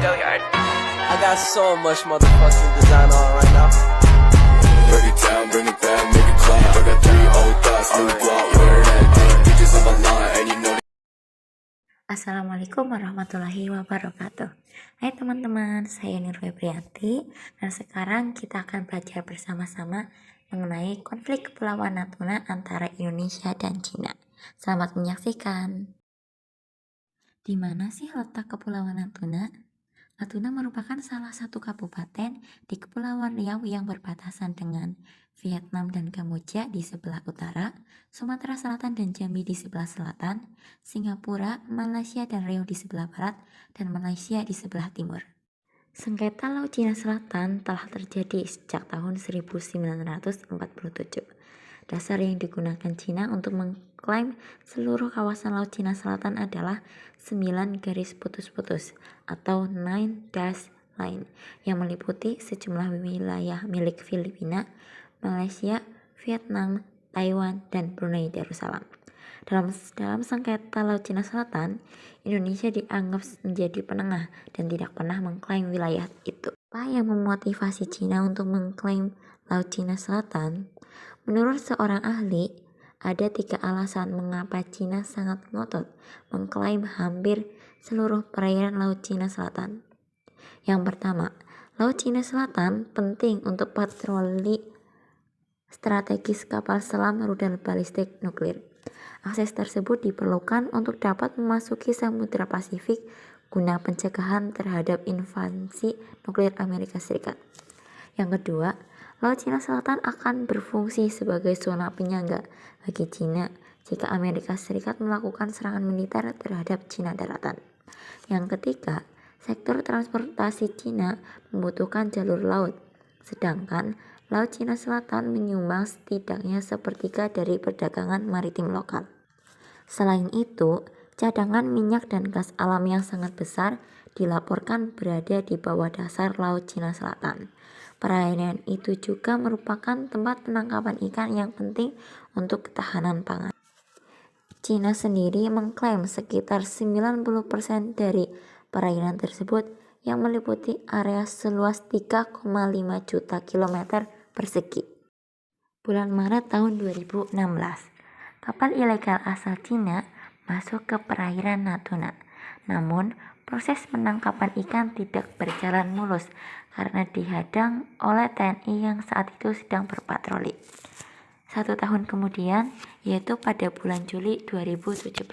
I got so much motherfucking design on right now. Break it down, bring it back, make it clap. I got 3 old thoughts, new guap, wear that thing. Bitches on my line, and you know. Assalamualaikum warahmatullahi wabarakatuh. Hai teman-teman, saya Nur Febrianti dan sekarang kita akan belajar bersama-sama mengenai konflik Kepulauan Natuna antara Indonesia dan Cina. Selamat menyaksikan. Di mana sih letak Kepulauan Natuna? Natuna merupakan salah satu kabupaten di Kepulauan Riau yang berbatasan dengan Vietnam dan Kamboja di sebelah utara, Sumatera Selatan dan Jambi di sebelah selatan, Singapura, Malaysia dan Riau di sebelah barat, dan Malaysia di sebelah timur. Sengketa Laut Cina Selatan telah terjadi sejak tahun 1947. Dasar yang digunakan Cina untuk mengklaim seluruh kawasan Laut Cina Selatan adalah 9 garis putus-putus atau 9 dash line yang meliputi sejumlah wilayah milik Filipina, Malaysia, Vietnam, Taiwan, dan Brunei Darussalam. Dalam sengketa Laut Cina Selatan, Indonesia dianggap menjadi penengah dan tidak pernah mengklaim wilayah itu. Apa yang memotivasi Cina untuk mengklaim Laut Cina Selatan? Menurut seorang ahli, ada 3 alasan mengapa Cina sangat ngotot mengklaim hampir seluruh perairan Laut Cina Selatan. Yang pertama, Laut Cina Selatan penting untuk patroli strategis kapal selam rudal balistik nuklir. Akses tersebut diperlukan untuk dapat memasuki Samudra Pasifik guna pencegahan terhadap invasi nuklir Amerika Serikat. Yang kedua, Laut Cina Selatan akan berfungsi sebagai zona penyangga bagi Cina jika Amerika Serikat melakukan serangan militer terhadap Cina daratan. Yang ketiga, sektor transportasi Cina membutuhkan jalur laut, sedangkan Laut Cina Selatan menyumbang setidaknya sepertiga dari perdagangan maritim lokal. Selain itu, cadangan minyak dan gas alam yang sangat besar dilaporkan berada di bawah dasar Laut Cina Selatan. Perairan itu juga merupakan tempat penangkapan ikan yang penting untuk ketahanan pangan. Cina sendiri mengklaim sekitar 90% dari perairan tersebut yang meliputi area seluas 3,5 juta kilometer persegi. Bulan Maret tahun 2016, kapal ilegal asal Cina masuk ke perairan Natuna. Namun, proses penangkapan ikan tidak berjalan mulus karena dihadang oleh TNI yang saat itu sedang berpatroli. 1 tahun kemudian, yaitu pada bulan Juli 2017,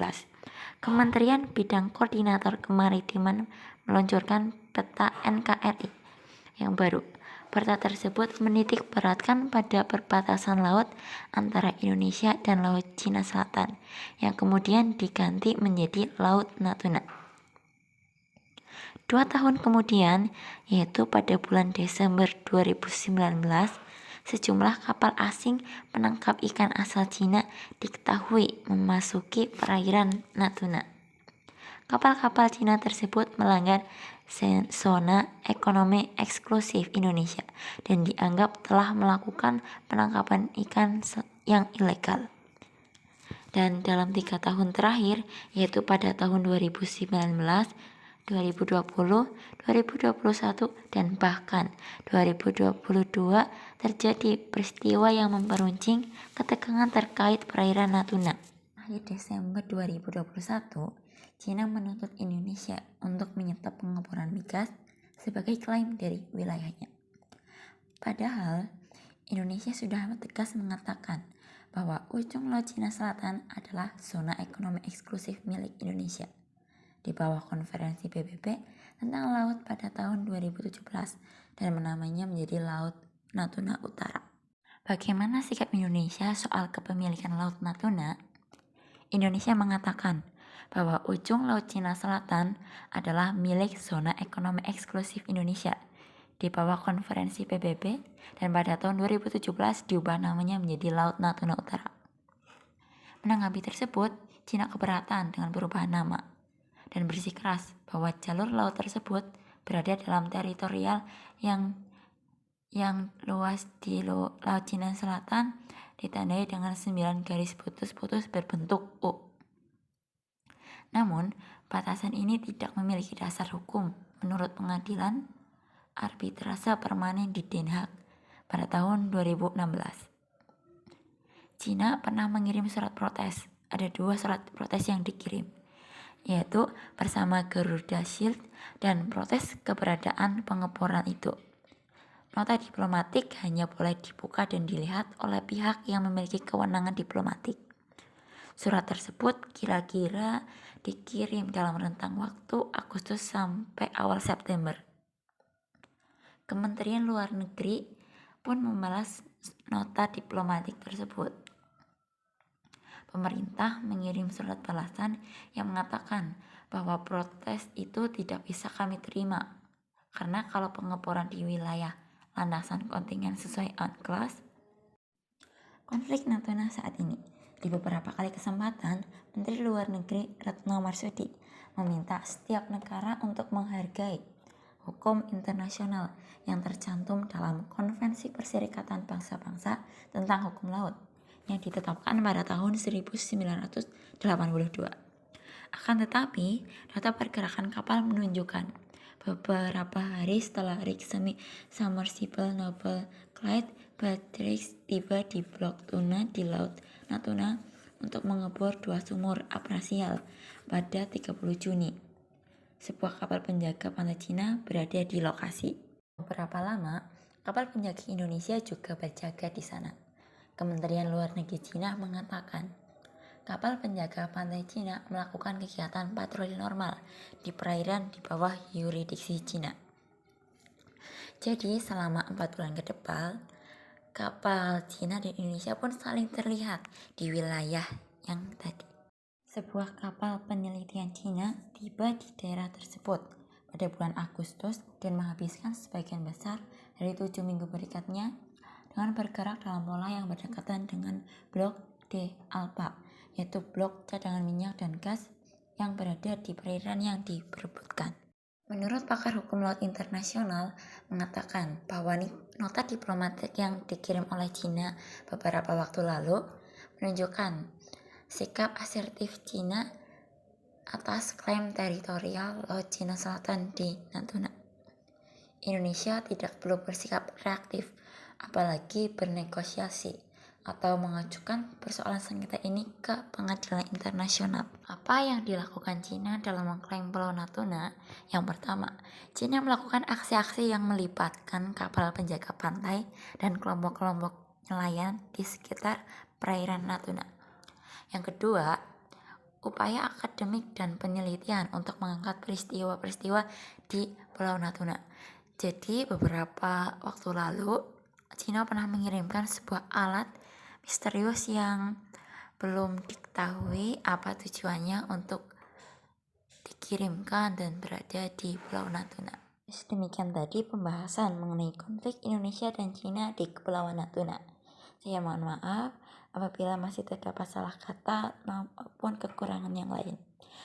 Kementerian Bidang Koordinator Kemaritiman meluncurkan peta NKRI yang baru. Peta tersebut menitik beratkan pada perbatasan laut antara Indonesia dan Laut Cina Selatan, yang kemudian diganti menjadi Laut Natuna. 2 tahun kemudian, yaitu pada bulan Desember 2019, sejumlah kapal asing penangkap ikan asal Cina diketahui memasuki perairan Natuna. Kapal-kapal Cina tersebut melanggar zona ekonomi eksklusif Indonesia dan dianggap telah melakukan penangkapan ikan yang ilegal. Dan dalam 3 tahun terakhir, yaitu pada tahun 2019, 2020, 2021, dan bahkan 2022 terjadi peristiwa yang memperuncing ketegangan terkait perairan Natuna. Akhir Desember 2021, Cina menuntut Indonesia untuk menyetop pengeboran migas sebagai klaim dari wilayahnya. Padahal, Indonesia sudah tegas mengatakan bahwa ujung Laut Cina Selatan adalah zona ekonomi eksklusif milik Indonesia di bawah konferensi PBB tentang laut pada tahun 2017 dan menamainya menjadi Laut Natuna Utara. Bagaimana sikap Indonesia soal kepemilikan Laut Natuna? Indonesia mengatakan bahwa ujung Laut Cina Selatan adalah milik zona ekonomi eksklusif Indonesia di bawah konferensi PBB dan pada tahun 2017 diubah namanya menjadi Laut Natuna Utara. Menanggapi tersebut, Cina keberatan dengan perubahan nama dan bersikeras bahwa jalur laut tersebut berada dalam teritorial yang luas di Laut Cina Selatan ditandai dengan 9 garis putus-putus berbentuk U. Namun, batasan ini tidak memiliki dasar hukum menurut pengadilan arbitrase permanen di Den Haag pada tahun 2016. Cina pernah mengirim surat protes. Ada 2 surat protes yang dikirim, yaitu bersama Garuda Shield dan protes keberadaan pengeboran itu. Nota diplomatik hanya boleh dibuka dan dilihat oleh pihak yang memiliki kewenangan diplomatik. Surat tersebut kira-kira dikirim dalam rentang waktu Agustus sampai awal September. Kementerian Luar Negeri pun membalas nota diplomatik tersebut. Pemerintah mengirim surat balasan yang mengatakan bahwa protes itu tidak bisa kami terima, karena kalau pengeboran di wilayah landasan kontingen sesuai UNCLOS, konflik Natuna saat ini. Di beberapa kali kesempatan, Menteri Luar Negeri Retno Marsudi meminta setiap negara untuk menghargai hukum internasional yang tercantum dalam Konvensi Perserikatan Bangsa-Bangsa tentang Hukum Laut yang ditetapkan pada tahun 1982. Akan tetapi, data pergerakan kapal menunjukkan beberapa hari setelah rig semi-submersible Noble Clyde Beatrix tiba di Blok Tuna di Laut Natuna untuk mengebor 2 sumur abrasial pada 30 Juni. Sebuah kapal penjaga pantai Cina berada di lokasi. Beberapa lama, kapal penjaga Indonesia juga berjaga di sana. Kementerian Luar Negeri Cina mengatakan, kapal penjaga pantai Cina melakukan kegiatan patroli normal di perairan di bawah yurisdiksi Cina. Jadi selama 4 bulan ke depan, kapal Cina dan Indonesia pun saling terlihat di wilayah yang tadi. Sebuah kapal penelitian Cina tiba di daerah tersebut pada bulan Agustus dan menghabiskan sebagian besar dari 7 minggu berikutnya dengan bergerak dalam pola yang berdekatan dengan Blok D Alpha, yaitu blok cadangan minyak dan gas yang berada di perairan yang diperebutkan. Menurut pakar hukum laut internasional mengatakan bahwa nota diplomatik yang dikirim oleh Cina beberapa waktu lalu menunjukkan sikap asertif Cina atas klaim teritorial Laut Cina Selatan di Natuna. Indonesia tidak perlu bersikap reaktif, apalagi bernegosiasi atau mengajukan persoalan sengketa ini ke pengadilan internasional. Apa yang dilakukan Cina dalam mengklaim Pulau Natuna? Yang pertama, Cina melakukan aksi-aksi yang melibatkan kapal penjaga pantai dan kelompok-kelompok nelayan di sekitar perairan Natuna. Yang kedua, upaya akademik dan penelitian untuk mengangkat peristiwa-peristiwa di Pulau Natuna. Jadi beberapa waktu lalu Cina pernah mengirimkan sebuah alat misterius yang belum diketahui apa tujuannya untuk dikirimkan dan berada di Pulau Natuna. Demikian tadi pembahasan mengenai konflik Indonesia dan Cina di Kepulauan Natuna. Saya mohon maaf apabila masih terdapat salah kata maupun kekurangan yang lain.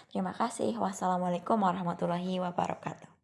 Terima kasih. Wassalamualaikum warahmatullahi wabarakatuh.